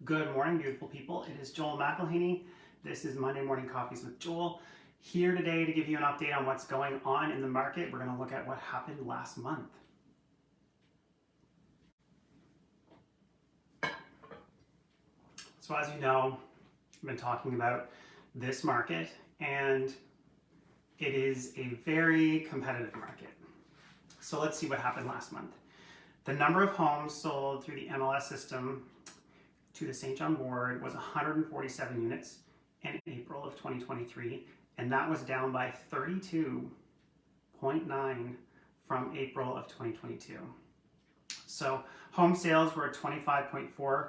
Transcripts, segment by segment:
Good morning, beautiful people. It is Joel McElhaney. This is Monday Morning Coffees with Joel. Here today to give you an update on what's going on in the market. We're going to look at what happened last month. So as you know, I've been talking about this market, and it is a very competitive market. So let's see what happened last month. The number of homes sold through the MLS system to the St. John Board was 147 units in April of 2023, and that was down by 32.9 from April of 2022. So home sales were 25.4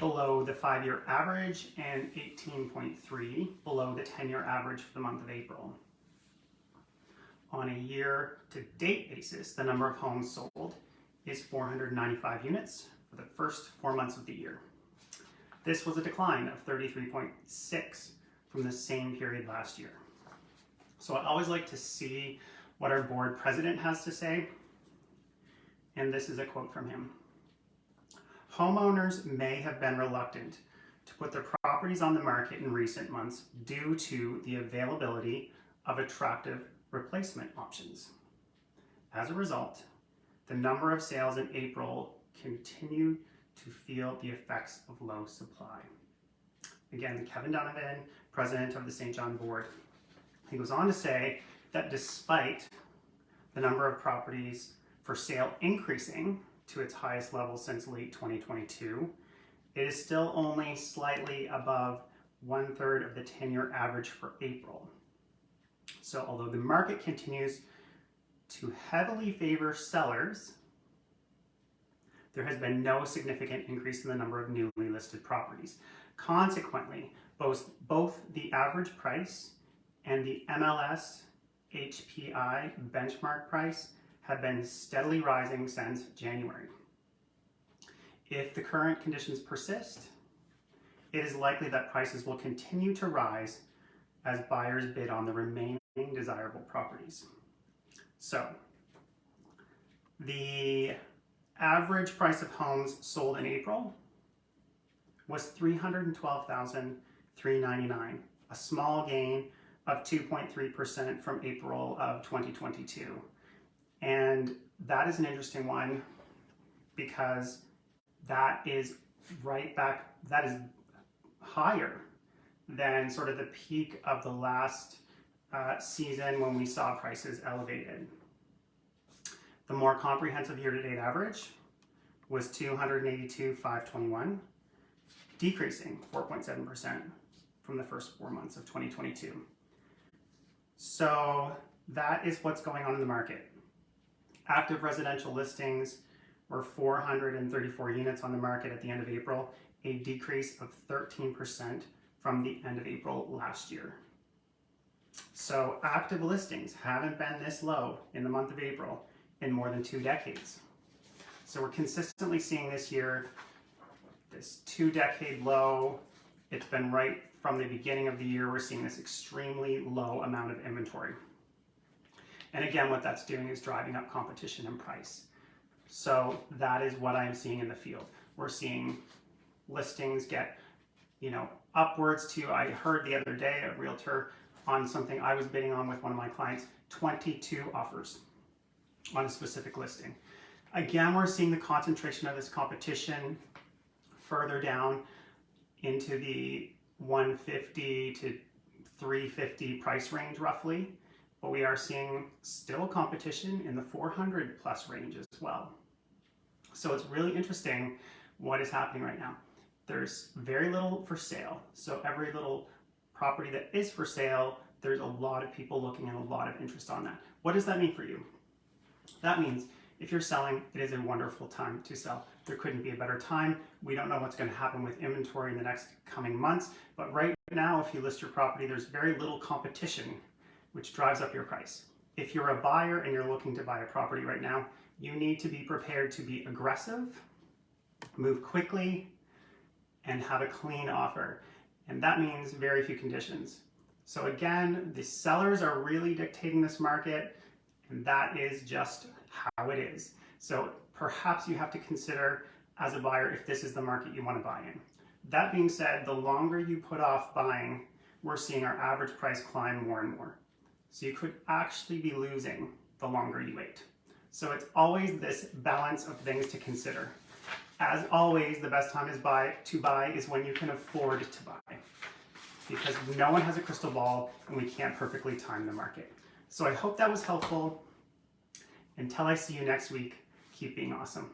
below the 5-year average and 18.3 below the 10-year average for the month of April. On a year-to-date basis, the number of homes sold is 495 units for the first 4 months of the year. This was a decline of 33.6 from the same period last year. So I always like to see what our board president has to say, and this is a quote from him. Homeowners may have been reluctant to put their properties on the market in recent months due to the availability of attractive replacement options. As a result, the number of sales in April continued to feel the effects of low supply. Again, Kevin Donovan, president of the St. John Board, he goes on to say that despite the number of properties for sale increasing to its highest level since late 2022, it is still only slightly above 1/3 of the 10-year average for April. So although the market continues to heavily favor sellers, there has been no significant increase in the number of newly listed properties. Consequently, both the average price and the MLS HPI benchmark price have been steadily rising since January. If the current conditions persist, it is likely that prices will continue to rise as buyers bid on the remaining desirable properties. So, the average price of homes sold in April was $312,399, a small gain of 2.3% from April of 2022. And that is an interesting one because that is higher than sort of the peak of the last season when we saw prices elevated. The more comprehensive year-to-date average was 282,521, decreasing 4.7% from the first 4 months of 2022. So that is what's going on in the market. Active residential listings were 434 units on the market at the end of April, a decrease of 13% from the end of April last year. So active listings haven't been this low in the month of April in more than 2 decades. So we're consistently seeing this year this 2-decade low. It's been right from the beginning of the year. We're seeing this extremely low amount of inventory. And again, what that's doing is driving up competition and price. So that is what I'm seeing in the field. We're seeing listings get, upwards to, I heard the other day, a realtor on something I was bidding on with one of my clients, 22 offers on a specific listing. Again, we're seeing the concentration of this competition further down into the 150 to 350 price range roughly, but we are seeing still competition in the 400 plus range as well. So it's really interesting what is happening right now. There's very little for sale. So every little property that is for sale, there's a lot of people looking and a lot of interest on that. What does that mean for you? That means if you're selling, it is a wonderful time to sell. There couldn't be a better time. We don't know what's going to happen with inventory in the next coming months, but right now, if you list your property, there's very little competition, which drives up your price. If you're a buyer and you're looking to buy a property right now, you need to be prepared to be aggressive, move quickly, and have a clean offer. And that means very few conditions. So again, the sellers are really dictating this market, and that is just how it is. So perhaps you have to consider as a buyer if this is the market you want to buy in. That being said, the longer you put off buying, we're seeing our average price climb more and more. So you could actually be losing the longer you wait. So it's always this balance of things to consider. As always, the best time to buy is when you can afford to buy, because no one has a crystal ball and we can't perfectly time the market. So I hope that was helpful. Until I see you next week, keep being awesome.